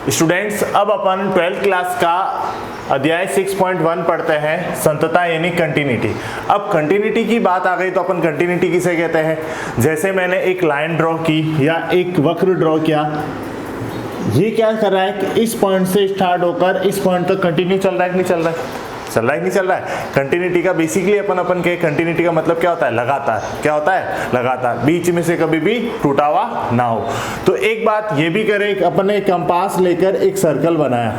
Students, अब अपन 12th class का अध्याय 6.1 पढ़ते हैं, संतता यानी कंटिन्यूटी। अब कंटिन्यूटी की बात आ गई तो अपन कंटिन्यूटी किसे कहते हैं? जैसे मैंने एक लाइन ड्रॉ की या एक वक्र ड्रॉ किया, ये क्या कर रहा है कि इस पॉइंट से स्टार्ट होकर इस पॉइंट तक कंटिन्यू चल रहा है कि नहीं चल रहा है? चल रहा है कि नहीं चल रहा है? कंटिन्यूटी का बेसिकली अपन के कंटिन्यूटी का मतलब क्या होता है? लगातार। क्या होता है? लगातार, बीच में से कभी भी टूटा हुआ ना हो। तो एक बात ये भी करें, अपन ने कंपास लेकर एक सर्कल बनाया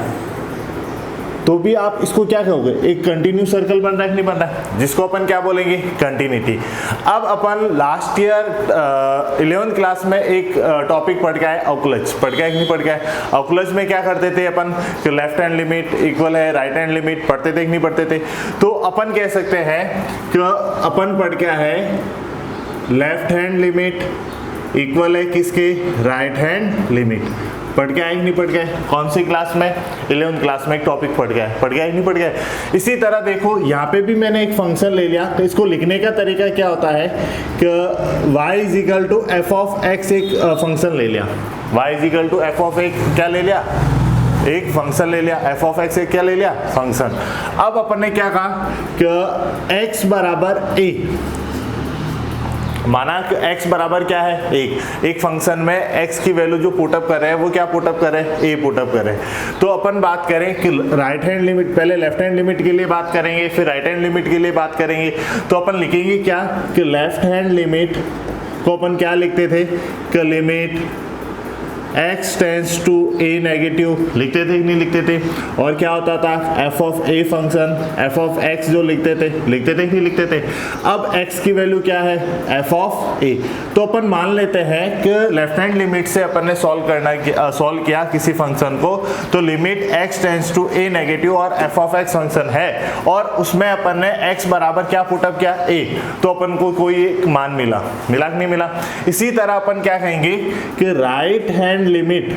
तो भी आप इसको क्या कहोगे? एक कंटिन्यू सर्कल बन रहा है कि नहीं बन रहा है, जिसको अपन क्या बोलेंगे? कंटिन्यूटी। अब अपन लास्ट ईयर 11th क्लास में एक टॉपिक पढ़ के आए, अवकलज। पढ़ के आए कि नहीं पढ़ के आए? अवकलज में क्या करते थे अपन कि लेफ्ट हैंड लिमिट इक्वल है राइट हैंड लिमिट, पढ़ते थे कि नहीं पढ़ते थे? तो अपन कह सकते हैं कि अपन पढ़ के आए लेफ्ट हैंड लिमिट इक्वल है किसके? Right hand limit. पढ़ के आए कि नहीं पढ़ के आए? कौन सी क्लास में? 11th क्लास में एक टॉपिक पढ़ गया है। पढ़ गया कि नहीं पढ़ गया? इसी तरह देखो यहाँ पे भी मैंने एक फंक्शन ले लिया, तो इसको लिखने का तरीका क्या होता है कि y is equal to f of x एक फंक्शन ले लिया। y is equal to f of एक क्या ले लिया? एक फंक्शन ले लिया। एफ ऑफ एक्स एक क्या ले लिया? फंक्शन। अब अपन ने क्या कहा कि x बराबर a, माना कि x बराबर क्या है? एक फंक्शन में x की वैल्यू जो पुटअप कर रहे हैं वो क्या पुटअप कर रहे हैं? a पुटअप कर रहे हैं। तो अपन बात करें कि राइट हैंड लिमिट, पहले लेफ्ट हैंड लिमिट के लिए बात करेंगे, फिर राइट हैंड लिमिट के लिए बात करेंगे। तो अपन लिखेंगे क्या कि लेफ्ट हैंड लिमिट को अपन क्या लिखते थे कि limit x tends to a negative, लिखते थे कि नहीं लिखते थे? और क्या होता था? f of a function, f of x जो लिखते थे कि नहीं लिखते थे? अब x की वैल्यू क्या है? f of a। तो अपन मान लेते हैं कि लेफ्ट हैंड लिमिट से अपन ने सॉल्व किया किसी फंक्शन को, तो limit x tends to a negative और f ऑफ x फंक्शन है, और उसमें अपन ने x बराबर क्या पुटअप किया? a। तो अपन को कोई एक मान मिला कि नहीं मिला? इसी तरह अपन क्या कहेंगे कि राइट हैंड लिमिट,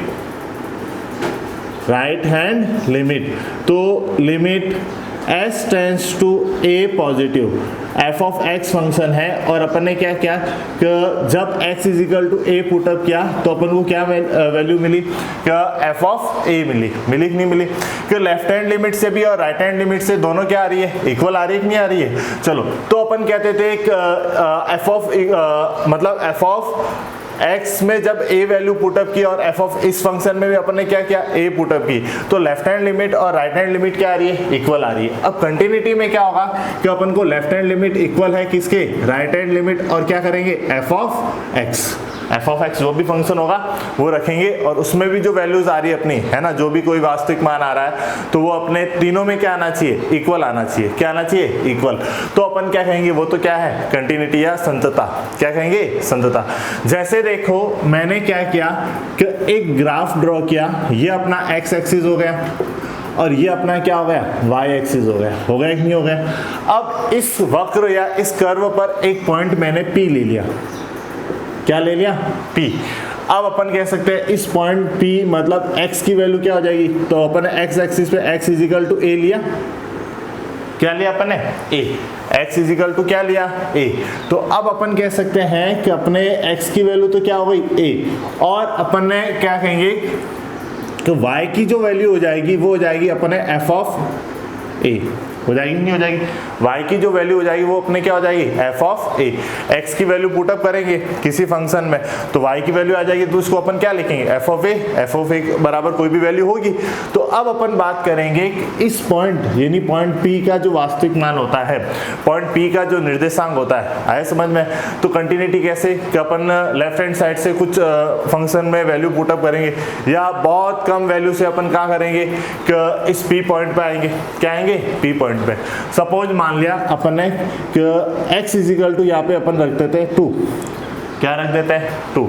तो limit s tends to a positive, f of x function है, और अपन ने क्या किया कि जब x is equal to a put up किया तो अपन को क्या वैल्यू मिली? कि f ऑफ a मिली कि नहीं मिली? कि लेफ्ट हैंड लिमिट से भी और राइट हैंड लिमिट से दोनों क्या आ रही है? इक्वल आ रही है कि नहीं आ रही है? चलो, तो अपन कहते थे f ऑफ x में जब a वैल्यू पुटअप की और f ऑफ इस फंक्शन में भी अपन ने क्या किया? a पुटअप की, तो लेफ्ट हैंड लिमिट और राइट हैंड लिमिट क्या आ रही है? इक्वल आ रही है। अब कंटिन्यूटी में क्या होगा कि अपन को लेफ्ट हैंड लिमिट इक्वल है किसके? राइट हैंड लिमिट, और क्या करेंगे? f ऑफ x जो भी फंक्शन होगा वो रखेंगे, और उसमें भी जो वैल्यूज आ रही है अपनी, है ना, जो भी कोई वास्तविक मान आ रहा है, तो वो अपने तीनों में क्या आना चाहिए? इक्वल आना चाहिए। क्या आना चाहिए? इक्वल। तो अपन क्या कहेंगे? वो तो क्या है? कंटिन्यूटी या संतता। क्या कहेंगे? संतता। जैसे देखो मैंने क्या किया कि एक ग्राफ ड्रॉ किया, ये अपना x एक्सिस हो गया और ये अपना क्या हो गया? y एक्सिस हो गया। हो गया कि नहीं हो गया? अब इस वक्र या इस कर्व पर एक पॉइंट मैंने P ले लिया। क्या ले लिया? P। अब अपन कह सकते हैं इस पॉइंट P मतलब x की वैल्यू क्या हो जाएगी? तो अपन x एक्सिस पे x is equal to a लिया। क्या लिया अपन ने? a। x is equal to क्या लिया? a। तो अब अपन कह सकते हैं कि अपने x की वैल्यू तो क्या हो गई? a, और अपन ने क्या कहेंगे कि y की जो वैल्यू हो जाएगी वो हो जाएगी अपने f ऑफ a। हो जाएगी नहीं हो जाएगी? y की जो वैल्यू हो जाएगी वो अपने क्या हो जाएगी? f of a। x की वैल्यू पुटअप करेंगे किसी फंक्शन में तो y की वैल्यू आ जाएगी, तो उसको अपन क्या लिखेंगे? f ऑफ a बराबर कोई भी वैल्यू होगी। तो अब अपन बात करेंगे कि इस पॉइंट यानी पॉइंट P का जो वास्तविक मान होता है, पॉइंट P का जो निर्देशांक होता है, आया समझ में? तो कंटिन्यूटी कैसे कि अपन लेफ्ट हैंड साइड से कुछ फंक्शन में वैल्यू पुटअप करेंगे, या बहुत कम वैल्यू से अपन क्या करेंगे कि इस P पॉइंट पे आएंगे। क्या आएंगे? P पॉइंट पे। सपोज मान लिया अपन ने कि x इज इक्वल टू यहाँ पे अपन रख देते हैं 2। क्या रख देते हैं? 2।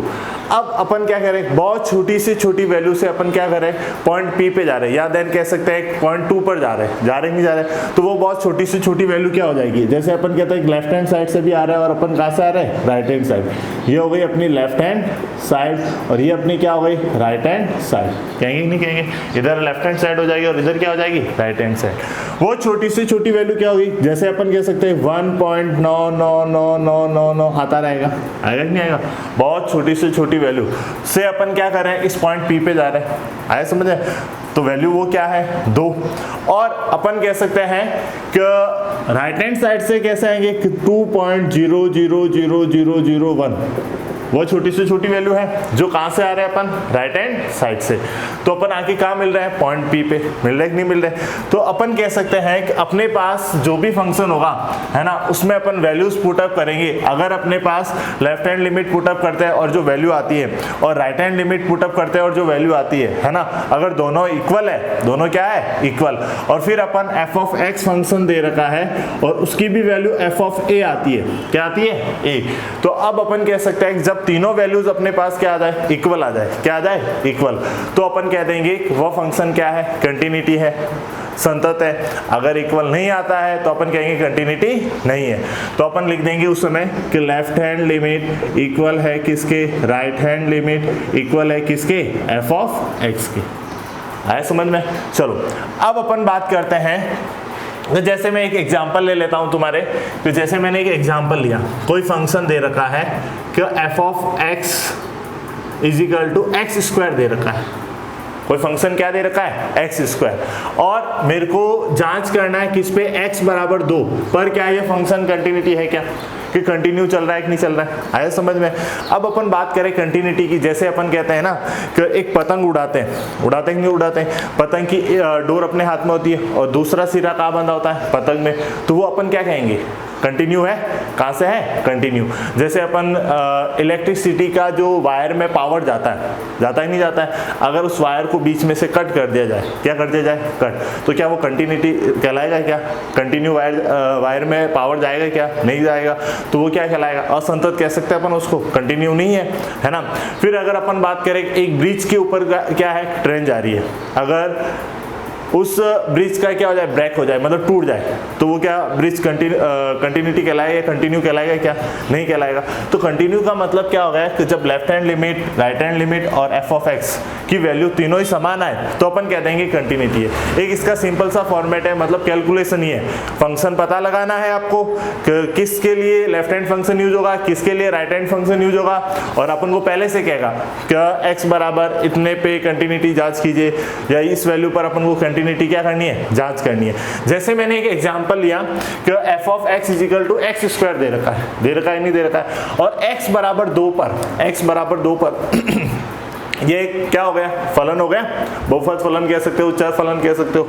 अब अपन क्या करें? बहुत छोटी से छोटी वैल्यू से अपन क्या करें? पॉइंट P पे जा रहे हैं, या देन कह सकते हैं पॉइंट 2 पर जा रहे हैं नहीं जा रहे, तो वो बहुत छोटी से छोटी वैल्यू क्या हो जाएगी? जैसे अपन कहते हैं लेफ्ट हैंड साइड से भी आ रहा है और अपन कहाँ से आ रहे हैं? Right hand side. ये हो गई अपनी लेफ्ट हैंड साइड और ये अपनी क्या हो गई? Right hand side. कहेंगे कि नहीं कहेंगे? इधर लेफ्ट हैंड साइड हो जाएगी और इधर क्या हो जाएगी? Right hand side. वो छोटी से छोटी वैल्यू क्या होगी? जैसे अपन कह सकते हैं 1.99999 आता रहेगा। आएगा कि नहीं आएगा? बहुत छोटी से छोटी वैल्यू से अपन क्या कर रहे हैं, इस पॉइंट P पे जा रहे हैं। आया समझ में? तो वैल्यू वो क्या है 2। और अपन कह सकते हैं कि राइट हैंड साइड से कैसे आएंगे कि 2.0000001, वो छोटी से छोटी वैल्यू है जो कहाँ से आ रहे हैं अपन, राइट हैंड साइड से। तो अपन आके कहाँ मिल रहा है, पॉइंट P पे मिल रहा है कि नहीं मिल रहा है। तो अपन कह सकते हैं कि अपने पास जो भी फंक्शन होगा है ना, उसमें अपन वैल्यूज पुटअप करेंगे। अगर अपने पास लेफ्ट हैंड लिमिट पुटअप करते हैं और जो वैल्यू आती है, और राइट हैंड लिमिट पुटअप करते हैं और जो वैल्यू आती है ना, अगर दोनों इक्वल है, दोनों क्या है, इक्वल, और फिर अपन f ऑफ x फंक्शन दे रखा है और उसकी भी वैल्यू f ऑफ a आती है, क्या आती है, a। तो अब अपन कह सकते हैं जब तीनों वैल्यूज अपने पास क्या आ जाए, इक्वल आ जाए, क्या आ जाए, इक्वल, तो अपन कह देंगे वो फंक्शन क्या है, कंटिन्यूटी है, संतत है। अगर इक्वल नहीं आता है तो अपन कहेंगे कंटिन्यूटी नहीं है। तो अपन लिख देंगे उस समय कि लेफ्ट हैंड लिमिट इक्वल है किसके, राइट हैंड लिमिट इक्वल है किसके, f ऑफ x के। आया समझ में? चलो अब अपन बात करते हैं, तो जैसे मैं एक एग्जांपल ले लेता हूं तुम्हारे, तो जैसे मैंने एक एग्जांपल लिया, कोई फंक्शन दे रखा है कि f of x is equal to x square दे रखा है। कोई फंक्शन क्या दे रखा है, एक्स स्क्वायर, और मेरे को जांच करना है किस पे, x बराबर 2 पर क्या ये फंक्शन कंटिन्यूटी है क्या, कि कंटिन्यू चल रहा है कि नहीं चल रहा है। आया समझ में? अब अपन बात करें कंटिन्यूटी की, जैसे अपन कहते हैं ना कि एक पतंग उड़ाते हैं कि नहीं उड़ाते हैं, पतंग की डोर अपने हाथ में होती है और दूसरा सिरा कहाँ बंधा होता है, पतंग में, तो वो अपन क्या कहेंगे, कंटिन्यू है। कहाँ से है, कंटिन्यू। जैसे अपन इलेक्ट्रिसिटी का जो वायर में पावर जाता है कि नहीं जाता है, अगर उस वायर को बीच में से कट कर दिया जाए, क्या कर दिया जाए, कट, तो क्या वो कंटिन्यूटी कहलाएगा, क्या कंटिन्यू वायर में पावर जाएगा, क्या नहीं जाएगा, तो वो क्या कहलाएगा, असंतत कह सकते हैं अपन उसको, कंटिन्यू नहीं है ना। फिर अगर अपन बात करें एक ब्रिज के ऊपर क्या है, ट्रेन जा रही है, अगर उस ब्रिज का क्या हो जाए, ब्रेक हो जाए, मतलब टूट जाए, तो वो क्या ब्रिज कंटिन्यूटी कहलाएगा, कंटिन्यू कहलाएगा, क्या नहीं कहलाएगा। तो कंटिन्यू का मतलब क्या हो गया कि जब left hand limit, right hand limit और f ऑफ x की वैल्यू तीनों ही समान आए तो अपन कह देंगे कंटिन्यूटी है। एक इसका सिंपल सा फॉर्मेट है, मतलब कैलकुलेशन ही है, फंक्शन पता लगाना है आपको कि किसके लिए लेफ्ट हैंड फंक्शन यूज होगा, किसके लिए राइट हैंड फंक्शन यूज होगा, और अपन को पहले से कहेगा कि x बराबर इतने पे कंटिन्यूटी जांच कीजिए, या इस वैल्यू पर अपन को कंटिन्यूटी क्या करनी है, जांच करनी है। जैसे मैंने एक एग्जांपल लिया कि f of x is equal to x square दे रखा है नहीं दे रखा है, और x बराबर 2 पर ये क्या हो गया, फलन हो गया, बहुपद फलन कह सकते हो, चर फलन कह सकते हो,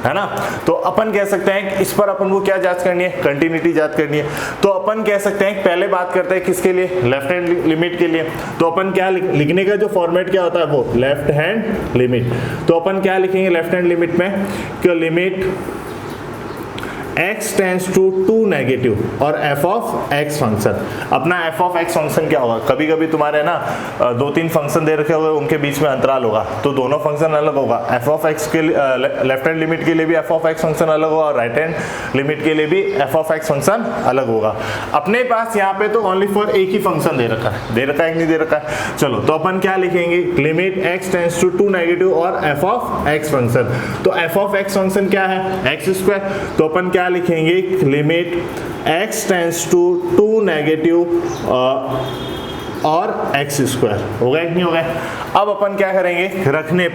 है ना। तो अपन कह सकते हैं कि इस पर अपन को क्या जांच करनी है, कंटिन्यूटी जांच करनी है। तो अपन कह सकते हैं पहले बात करते हैं किसके लिए, लेफ्ट हैंड लिमिट के लिए। तो अपन क्या लिखने का जो फॉर्मेट क्या होता है, वो लेफ्ट हैंड लिमिट। तो अपन क्या लिखेंगे लेफ्ट हैंड लिमिट में कि limit x tends to 2 negative और f ऑफ x फंक्शन। अपना f ऑफ x फंक्शन क्या होगा, कभी कभी तुम्हारे ना 2-3 फंक्शन दे रखे होंगे, उनके बीच में अंतराल होगा, तो दोनों फंक्शन अलग होगा। f ऑफ x के लेफ्ट हैंड लिमिट के लिए भी f ऑफ x फंक्शन अलग होगा और राइट हैंड लिमिट के लिए भी f ऑफ x फंक्शन अलग होगा। अपने पास यहाँ पे तो ओनली फॉर एक ही फंक्शन दे रखा है कि नहीं दे रखा है। चलो तो अपन क्या लिखेंगे, limit x tends to 2 negative और f ऑफ x फंक्शन। तो f ऑफ x फंक्शन क्या है, x स्क्वायर। तो अपन क्या लिखेंगे, limit x tends to 2 negative और x स्क्वायर। हो गया कि नहीं हो गया। अब अपन क्या करेंगे, रखने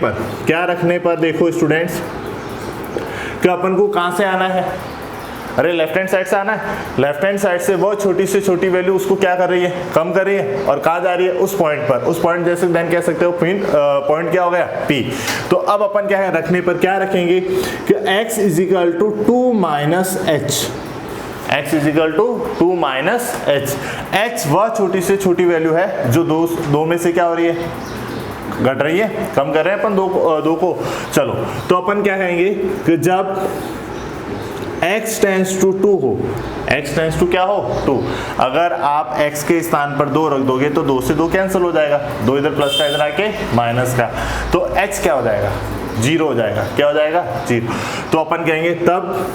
पर देखो स्टूडेंट्स कि अपन को कहां से आना है, अरे लेफ्ट हैंड साइड से आना है। लेफ्ट हैंड साइड से वो छोटी से छोटी वैल्यू उसको क्या कर रही है, कम कर रही है, और कहाँ जा रही है, उस पॉइंट पर। उस पॉइंट जैसे देन कह सकते हो पॉइंट क्या हो गया, P। तो अब अपन क्या है, रखने पर क्या रखेंगे कि x is equal to 2 minus h। x is equal to 2 minus h। h वह छोटी से छोटी वैल्यू है जो दो में से क्या हो रही है, घट रही है, कम कर रहे हैं अपन दो को। चलो तो अपन क्या कहेंगे कि जब x टेंड्स टू 2 हो, x टेंड्स टू क्या हो, 2। अगर आप x के स्थान पर 2 रख दोगे तो 2 से 2 कैंसिल हो जाएगा, 2 इधर प्लस का इधर आके माइनस का, तो h क्या हो जाएगा, 0 हो जाएगा। क्या हो जाएगा, 0। तो अपन कहेंगे तब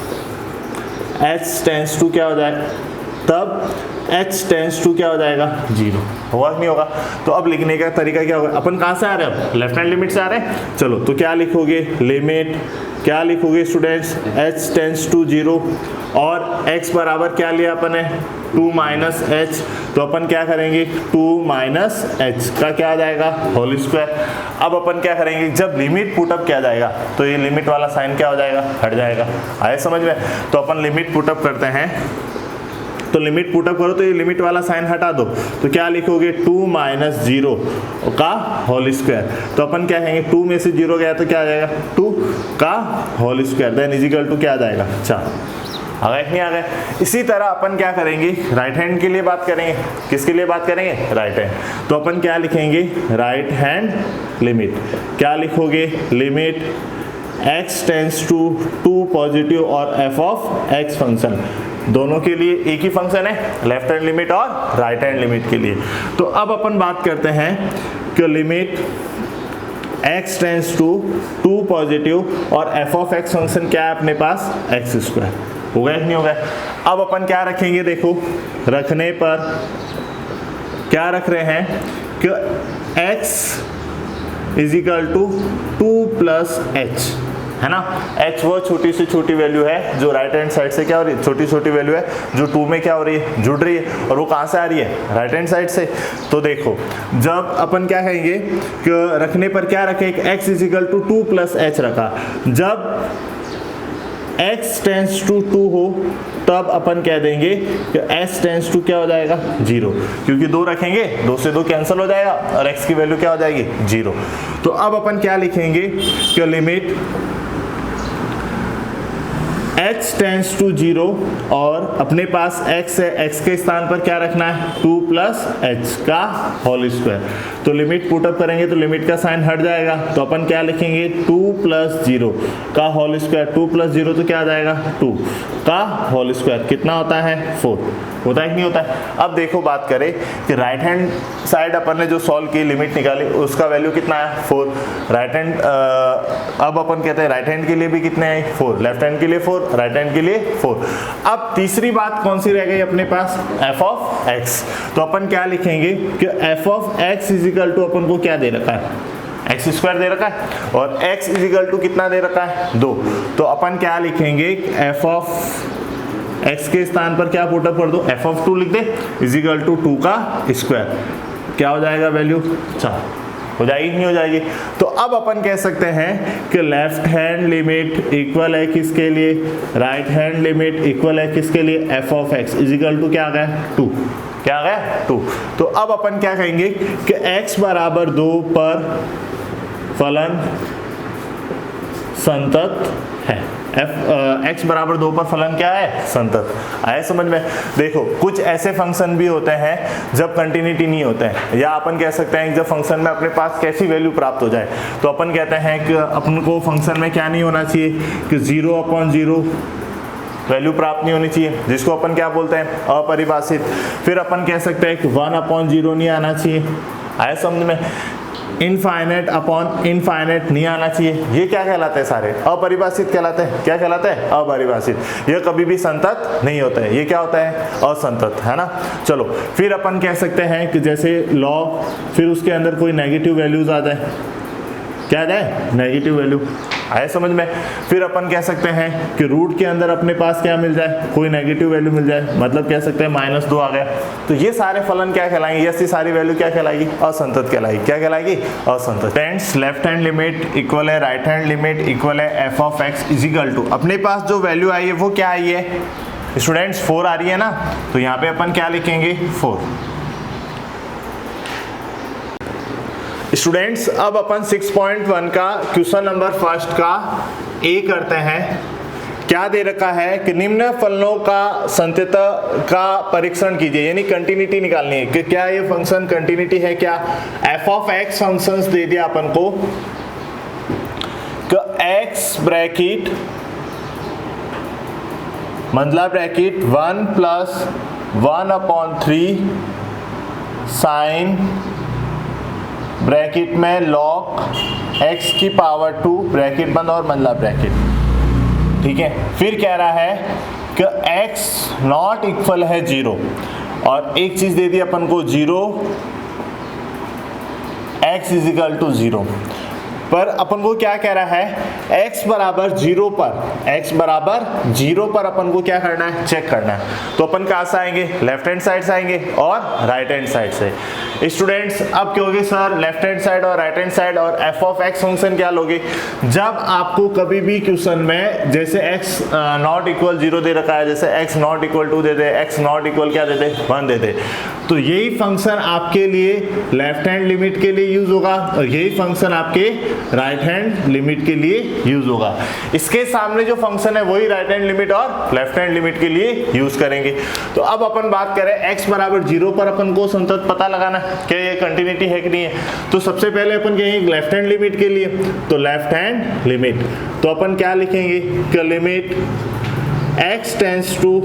h टेंड्स टू क्या हो जाएगा, तब h टेंड्स टू क्या हो जाएगा, 0। होगा कि नहीं होगा। तो अब लिखने का तरीका क्या होगा, अपन कहाँ से आ रहे हैं, लेफ्ट हैंड लिमिट से आ रहे हैं। चलो तो क्या लिखोगे, लिमिट क्या लिखोगे स्टूडेंट्स, h टेंड्स टू 0 और x बराबर क्या लिया अपन ने 2 माइनस एच, तो अपन क्या करेंगे 2 माइनस एच का क्या आ जाएगा होल स्क्वायर। अब अपन क्या करेंगे, जब लिमिट पुटअप किया जाएगा तो ये लिमिट वाला साइन क्या हो जाएगा, हट जाएगा। आए समझ में? तो अपन लिमिट पुटअप करते हैं, तो लिमिट पुटअप करो तो ये लिमिट वाला साइन हटा दो, तो क्या लिखोगे 2 माइनस 0 का होल स्क्वायर। तो अपन क्या कहेंगे 2 में से 0 गया तो क्या आ जाएगा 2 का whole square, then is equal to क्या आ जाएगा 4। आ गए नहीं आ गए? इसी तरह अपन क्या करेंगे, राइट हैंड के लिए बात करेंगे। किसके लिए बात करेंगे, राइट हैंड। तो अपन क्या लिखेंगे, राइट हैंड लिमिट, क्या लिखोगे, limit x tends to 2 positive और f ऑफ x फंक्शन, दोनों के लिए एक ही फंक्शन है, लेफ्ट हैंड लिमिट और राइट हैंड लिमिट के लिए। तो अब अपन बात करते हैं कि limit x tends to 2 positive और f ऑफ x फंक्शन क्या है अपने पास, x स्क्वायर। हो गया नहीं हो गया? अब अपन क्या रखेंगे, देखो रखने पर क्या रख रहे हैं कि x is equal to 2 plus h, है ना। h वो छोटी से छोटी वैल्यू है जो राइट हैंड साइड से क्या हो रही है, छोटी छोटी वैल्यू है जो 2 में क्या हो रही है, जुड़ रही है, और वो कहाँ से आ रही है, राइट हैंड साइड से। तो देखो जब अपन क्या कहेंगे कि रखने पर क्या रखें, x is equal to 2 plus h रखा, जब x टेंड्स टू 2 हो तब अपन कह देंगे कि s टेंड्स टू क्या हो जाएगा 0, क्योंकि 2 रखेंगे 2 से 2 कैंसिल हो जाएगा और x की वैल्यू क्या हो जाएगी 0। तो अब अपन क्या लिखेंगे कि लिमिट h टेंड्स टू 0 और अपने पास x है, x के स्थान पर क्या रखना है 2 प्लस एच का होल स्क्वायर। तो लिमिट पुटअप करेंगे तो लिमिट का साइन हट जाएगा, तो अपन क्या लिखेंगे 2 प्लस 0 का होल स्क्वायर, 2 प्लस 0 तो क्या आ जाएगा 2 का होल स्क्वायर, कितना होता है 4, होता है कि नहीं होता है। अब देखो बात करें कि राइट हैंड साइड अपन ने जो सॉल्व की लिमिट निकाली उसका वैल्यू कितना है 4, राइट हैंड अब अपन कहते हैं राइट हैंड के लिए भी कितने हैं 4, लेफ्ट हैंड के लिए 4, राइट हैंड के लिए 4। अब तीसरी बात कौन सी रह गई अपने पास, f ऑफ x। तो अपन क्या लिखेंगे कि f of x is equal to अपन को क्या दे रखा है, एक्स स्क्वायर दे रखा है और x इज इक्वल टू कितना दे रखा है 2। तो अपन क्या लिखेंगे f ऑफ x के स्थान पर क्या पुटअप कर दो, f ऑफ 2 लिख दे इज इक्वल टू 2 का स्क्वायर, क्या हो जाएगा वैल्यू 4, हो जाएगी नहीं हो जाएगी। तो अब अपन कह सकते हैं कि लेफ्ट हैंड लिमिट इक्वल है किसके लिए, राइट हैंड लिमिट इक्वल है किसके लिए, f of x is equal to क्या आ गया 2, क्या आ गया 2। तो अब अपन क्या कहेंगे कि x बराबर 2 पर फलन संतत है, x बराबर 2 पर फलन क्या है, संतत। आए समझ में? देखो कुछ ऐसे फंक्शन भी होते हैं जब कंटिन्यूटी नहीं होते हैं, या अपन कह सकते हैं जब फंक्शन में अपने पास कैसी वैल्यू प्राप्त हो जाए, तो अपन कहते हैं कि अपन को फंक्शन में क्या नहीं होना चाहिए कि 0/0 वैल्यू प्राप्त नहीं होनी चाहिए, जिसको अपन क्या बोलते हैं अपरिभाषित। फिर अपन कह सकते हैं कि 1/0 नहीं आना चाहिए, आए समझ में, इनफाइनाइट अपॉन इनफाइनाइट नहीं आना चाहिए। ये क्या कहलाते हैं, सारे अपरिभाषित कहलाते हैं। क्या कहलाते हैं, अपरिभाषित। ये कभी भी संतत नहीं होता है, ये क्या होता है, असंतत, है ना। चलो फिर अपन कह सकते हैं कि जैसे लॉग, फिर उसके अंदर कोई नेगेटिव वैल्यूज आ जाए, क्या आ जाए, नेगेटिव वैल्यू, आए समझ में। फिर अपन कह सकते हैं कि रूट के अंदर अपने पास क्या मिल जाए, कोई नेगेटिव वैल्यू मिल जाए, मतलब कह सकते हैं -2 आ गया। तो ये सारे फलन क्या कहलाएंगे, ये सारी वैल्यू क्या कहलाएगी, असंतत कहलाएगी। क्या कहलाएगी, असंतत। Friends left hand limit equal है राइट हैंड लिमिट इक्वल है f of x is equal to, अपने पास जो वैल्यू आई है वो क्या आई है स्टूडेंट्स, 4 आ रही है ना। तो यहाँ पे अपन क्या लिखेंगे 4। स्टूडेंट्स अब अपन 6.1 का क्वेश्चन नंबर फर्स्ट का ए करते हैं। क्या दे रखा है कि निम्न फलनों का संतत का परीक्षण कीजिए, यानी कंटिन्यूटी निकालनी है कि क्या ये फंक्शन कंटिन्यूटी है क्या। f ऑफ x फंक्शंस दे दिया अपन को कि x ब्रैकेट मतलब ब्रैकेट 1 प्लस 1/3 साइन ब्रैकेट में log x की पावर 2 ब्रैकेट बंद और मंदला ब्रैकेट, ठीक है। फिर कह रहा है कि x नॉट इक्वल है 0 और एक चीज दे दी अपन को 0 x इज इक्वल टू 0। पर अपन को क्या कह रहा है, x बराबर 0 पर, x बराबर 0 पर अपन को क्या करना है, चेक करना है। तो अपन कहाँ से आएंगे, लेफ्ट हैंड साइड से आएंगे और राइट हैंड साइड से। स्टूडेंट्स अब क्या होगी सर, लेफ्ट हैंड साइड और राइट हैंड साइड और f ऑफ x फंक्शन क्या लोगे, जब आपको कभी भी क्वेश्चन में जैसे x नॉट इक्वल 0 दे रखा है, जैसे x not equal 2 they they, x not equal क्या दे दे 1 दे दे, तो यही फंक्शन आपके लिए लेफ्ट हैंड लिमिट के लिए यूज होगा और यही फंक्शन आपके राइट हैंड लिमिट के लिए यूज होगा। इसके सामने जो फंक्शन है वही राइट हैंड लिमिट और लेफ्ट हैंड लिमिट के लिए यूज करेंगे। तो अब अपन बात करें x बराबर 0 पर अपन को संतत पता लगाना क्या ये कंटिन्यूटी है कि नहीं है। तो सबसे पहले अपन कहेंगे लेफ्ट हैंड लिमिट के लिए, तो लेफ्ट हैंड लिमिट, तो अपन क्या लिखेंगे कि limit x tends to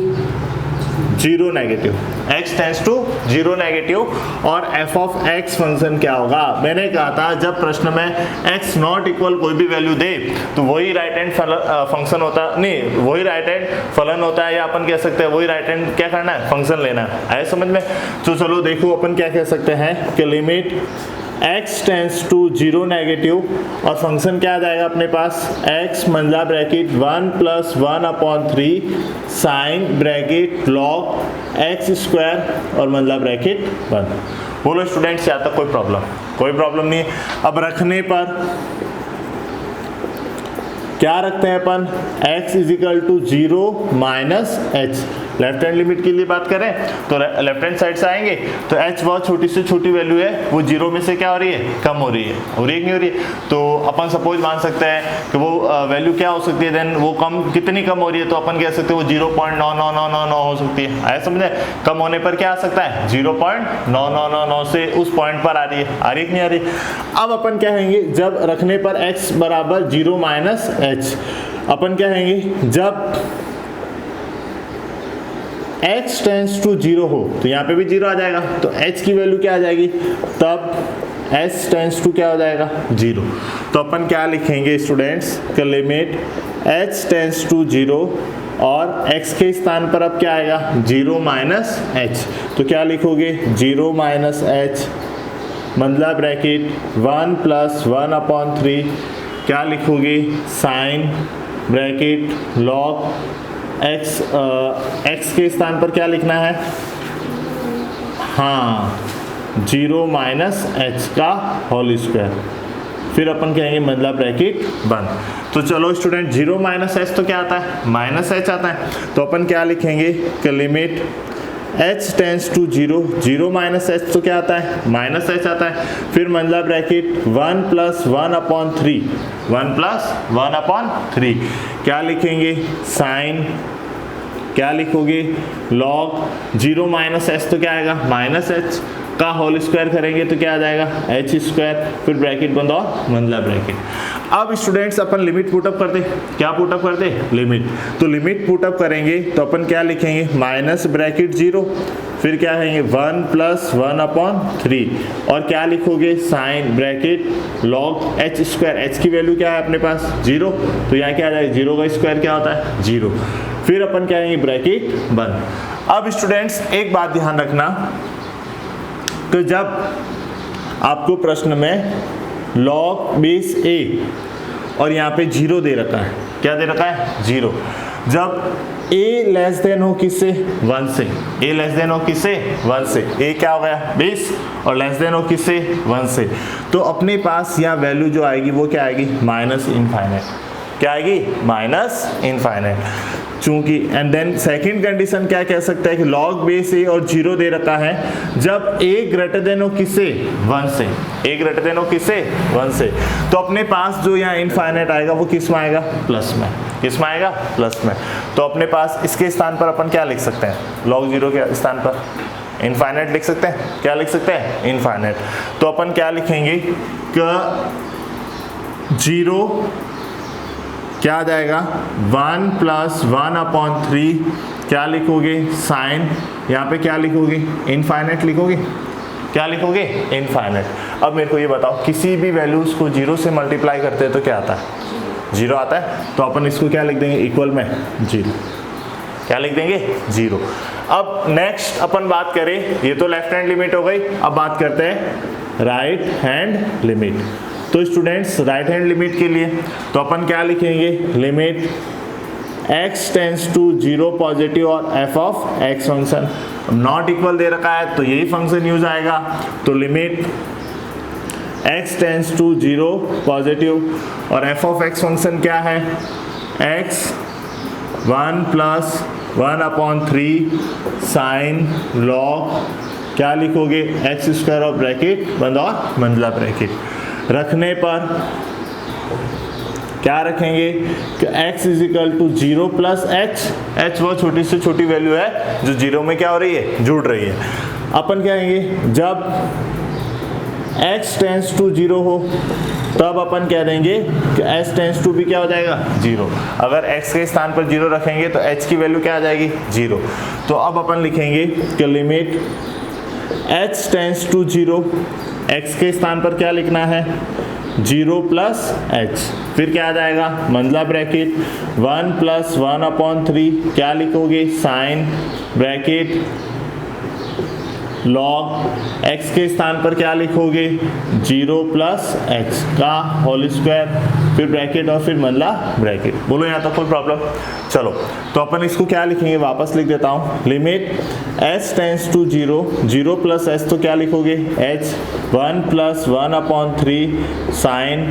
0 negative, x tends to 0 negative और f ऑफ x फंक्शन क्या होगा। मैंने कहा था जब प्रश्न में x नॉट इक्वल कोई भी वैल्यू दे तो वही राइट हैंड फंक्शन होता नहीं, वही राइट हैंड फलन होता है, या अपन कह सकते हैं वही राइट हैंड क्या करना है, फंक्शन लेना है। आए समझ में। तो चलो देखो अपन क्या कह सकते हैं कि limit x tends to 0 negative और फंक्शन क्या आ जाएगा अपने पास, x मंझला bracket 1 plus 1/3 sine bracket log x square और मंझला ब्रैकेट 1। बोलो स्टूडेंट्स यहाँ तक कोई प्रॉब्लम नहीं है। अब रखने पर क्या रखते हैं अपन, x is equal to 0 minus h, left hand limit के लिए बात करें तो लेफ्ट हैंड साइड से आएंगे तो h बहुत छोटी से छोटी वैल्यू है, वो 0 में से क्या हो रही है, कम हो रही है, हो रही है कि नहीं हो रही है। तो अपन सपोज मान सकते हैं कि वो वैल्यू क्या हो सकती है, देन वो कम कितनी कम हो रही है, तो अपन कह सकते हैं वो 0.9999 हो सकती है। आया समझे, कम होने पर क्या आ सकता है, 0.9999 से उस पॉइंट पर आ रही है, कि नहीं आ रही। अब अपन क्या कहेंगे जब रखने पर x बराबर 0 माइनस h, अपन क्या कहेंगे जब x टेंड्स टू 0 हो, तो यहाँ पे भी 0 आ जाएगा, तो h की वैल्यू क्या आ जाएगी, तब s टेंड्स टू क्या हो जाएगा 0। तो अपन क्या लिखेंगे स्टूडेंट्स कि लिमिट h टेंड्स टू 0 और x के स्थान पर अब क्या आएगा 0 माइनस h, तो क्या लिखोगे 0 माइनस h मंझला ब्रैकेट 1 प्लस 1/3 क्या लिखोगे साइन ब्रैकेट लॉग x के स्थान पर क्या लिखना है, हाँ 0 माइनस h का होल स्क्वायर, फिर अपन कहेंगे मंझला ब्रैकेट 1। तो चलो स्टूडेंट 0 माइनस h तो क्या आता है, माइनस h आता है, तो अपन क्या लिखेंगे कि limit h tends to 0, 0 minus h तो क्या आता है, माइनस h आता है, फिर मंझला ब्रैकेट 1 प्लस 1/3, 1 प्लस 1/3 क्या लिखेंगे साइन, क्या लिखोगे लॉग 0 माइनस h तो क्या आएगा, माइनस h का होल स्क्वायर करेंगे तो क्या आ जाएगा h स्क्वायर, फिर ब्रैकेट बंद और मंझला ब्रैकेट। अब स्टूडेंट्स अपन लिमिट पुटअप करते, क्या पुटअप करते, लिमिट, तो लिमिट पुटअप करेंगे तो अपन क्या लिखेंगे माइनस ब्रैकेट 0, फिर क्या कहेंगे 1 प्लस 1/3 और क्या लिखोगे sine bracket log h square, h की वैल्यू क्या है अपने पास 0, तो यहाँ क्या आ जाएगा 0 का स्क्वायर क्या होता है 0, फिर अपन क्या कहेंगे ब्रैकेट बंद। अब स्टूडेंट्स एक बात ध्यान रखना, तो जब आपको प्रश्न में लॉग बेस a और यहाँ पे 0 दे रखा है, क्या दे रखा है 0, जब a लेस देन हो किससे 1 से, a लेस देन हो किससे 1 से, a क्या हो गया बेस और लेस देन हो किससे 1 से, तो अपने पास यहाँ वैल्यू जो आएगी वो क्या आएगी माइनस इनफाइनाइट, क्या आएगी माइनस इनफाइनाइट। चूंकि एंड देन सेकंड कंडीशन क्या कह सकते हैं कि लॉग बेस a और 0 दे रखा है, जब a ग्रेटर देन हो किससे 1 से, a ग्रेटर देन हो किससे 1 से, तो अपने पास जो यहाँ इनफाइनाइट आएगा वो किस में आएगा प्लस में, किस में आएगा प्लस में। तो अपने पास इसके स्थान पर अपन क्या लिख सकते हैं, लॉग 0 के स्थान पर इनफाइनाइट लिख सकते हैं, क्या लिख सकते हैं इनफाइनाइट। तो अपन क्या लिखेंगे कि 0 क्या आ जाएगा 1 प्लस 1/3 क्या लिखोगे साइन, यहाँ पे क्या लिखोगे इनफाइनाइट लिखोगे, क्या लिखोगे इनफाइनाइट। अब मेरे को ये बताओ किसी भी वैल्यूज को 0 से मल्टीप्लाई करते हैं तो क्या आता है 0 आता है, तो अपन इसको क्या लिख देंगे इक्वल में 0, क्या लिख देंगे 0। अब नेक्स्ट अपन बात करें, ये तो लेफ्ट हैंड लिमिट हो गई, अब बात करते हैं राइट हैंड लिमिट। तो स्टूडेंट्स राइट हैंड लिमिट के लिए तो अपन क्या लिखेंगे, limit x tends to 0 positive और f of x function not equal दे रखा है तो यही फंक्शन यूज आएगा। तो limit x tends to 0 positive और f ऑफ x फंक्शन क्या है, x 1 प्लस 1/3 साइन लॉग क्या लिखोगे, एक्स स्क्वायर और ब्रैकेट बंद और मंझला ब्रैकेट रखने पर क्या रखेंगे कि x is equal to 0 plus h वो छोटी से छोटी वैल्यू है जो 0 में क्या हो रही है, जुड़ रही है। अपन क्या कहेंगे, जब x टेंस टू 0 हो तब अपन कह देंगे कि s टेंस टू भी क्या हो जाएगा, 0। अगर x के स्थान पर 0 रखेंगे तो h की वैल्यू क्या आ जाएगी, 0। तो अब अपन लिखेंगे कि limit h tends to 0, x के स्थान पर क्या लिखना है, 0 प्लस h, फिर क्या आ जाएगा मंझला ब्रैकेट 1 प्लस 1/3 क्या लिखोगे, साइन ब्रैकेट लॉग x के स्थान पर क्या लिखोगे, 0 प्लस h का होल स्क्वायर, फिर ब्रैकेट और फिर मंझला ब्रैकेट। बोलो यहाँ तक कोई प्रॉब्लम। चलो तो अपन इसको क्या लिखेंगे, वापस लिख देता हूँ, limit s tends to 0, 0 plus h तो क्या लिखोगे, h 1 प्लस 1/3 साइन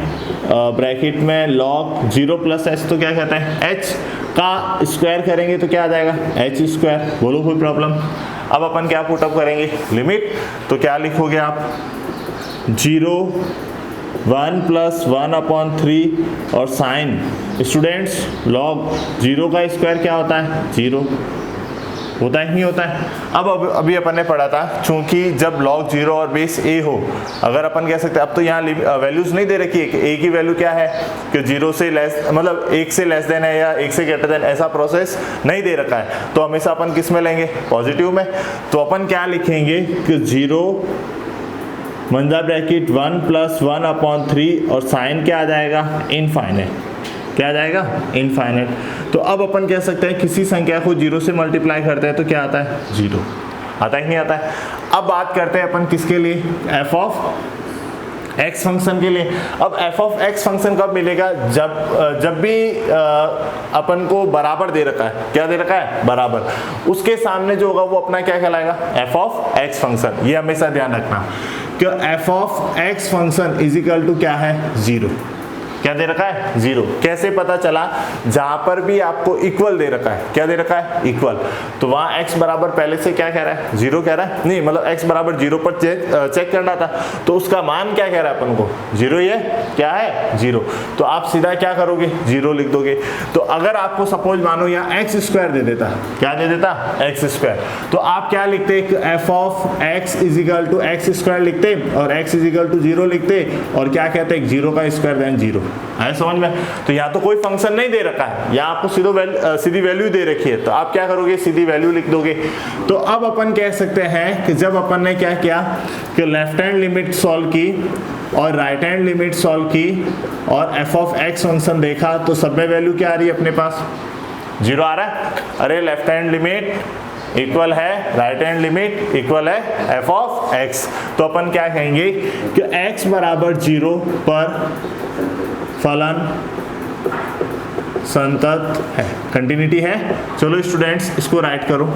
ब्रैकेट में लॉग 0 प्लस h तो क्या कहते हैं, h का स्क्वायर करेंगे तो क्या आ जाएगा, h स्क्वायर। बोलो कोई प्रॉब्लम। अब अपन क्या पुटअप करेंगे, लिमिट तो क्या लिखोगे आप, 0 1 प्लस 1/3 और साइन स्टूडेंट्स लॉग 0 का स्क्वायर क्या होता है, 0 होता है, नहीं होता है। अब अभी अपन ने पढ़ा था चूंकि जब log 0 और बेस a हो, अगर अपन कह सकते हैं, अब तो यहाँ वैल्यूज नहीं दे रखी है कि a की वैल्यू क्या है कि 0 से लेस, मतलब 1 से लेस देन है या 1 से ग्रेटर देन, ऐसा प्रोसेस नहीं दे रखा है। तो हमेशा अपन किस में लेंगे, पॉजिटिव में। तो अपन क्या लिखेंगे कि 0 मंझला ब्रैकेट 1 प्लस 1/3 और साइन क्या आ जाएगा, इनफाइनाइट, क्या आ जाएगा, इनफाइनाइट। तो अब अपन कह सकते हैं किसी संख्या को 0 से मल्टीप्लाई करते हैं तो क्या आता है, 0 आता है कि नहीं आता है। अब बात करते हैं अपन किसके लिए, f ऑफ x फंक्शन के लिए। अब f ऑफ x फंक्शन कब मिलेगा, जब भी अपन को बराबर दे रखा है, क्या दे रखा है, बराबर, उसके सामने जो होगा वो अपना क्या कहलाएगा, f ऑफ x फंक्शन। ये हमेशा ध्यान रखना कि f of x function is equal to क्या है, 0। क्या दे रखा है, 0। कैसे पता चला, जहां पर भी आपको इक्वल दे रखा है, क्या दे रखा है, इक्वल, तो वहां x बराबर पहले से क्या कह रहा है, 0 कह रहा है, नहीं मतलब x बराबर 0 पर चेक करना था, तो उसका मान क्या कह रहा है अपन को, 0 ही है, क्या है, 0। तो आप सीधा क्या करोगे, 0 लिख दोगे। तो अगर आपको सपोज मानो यहाँ x स्क्वायर दे देता, क्या दे देता, x स्क्वायर, तो आप क्या लिखते, f of x is equal to x square लिखते और x इज इक्वल टू 0 लिखते और क्या कहते हैं, 0 का स्क्वायर देन 0। है समझ में। तो यहाँ तो कोई फंक्शन नहीं दे रखा है, यहाँ आपको सीधी वैल्यू दे रखी है, तो आप क्या करोगे, सीधी वैल्यू लिख दोगे। तो अब अपन कह सकते हैं कि जब अपन ने क्या किया कि लेफ्ट हैंड लिमिट सॉल्व की और राइट हैंड लिमिट सॉल्व की और f ऑफ x फंक्शन देखा तो सब में वैल्यू क्या आ रही है अपने पास, 0 आ रहा है। अरे लेफ्ट हैंड लिमिट इक्वल है राइट हैंड लिमिट इक्वल है f ऑफ x। तो अपन क्या कहेंगे कि x बराबर 0 पर फलन संतत है, कंटिन्यूटी है। चलो स्टूडेंट्स इसको राइट करो।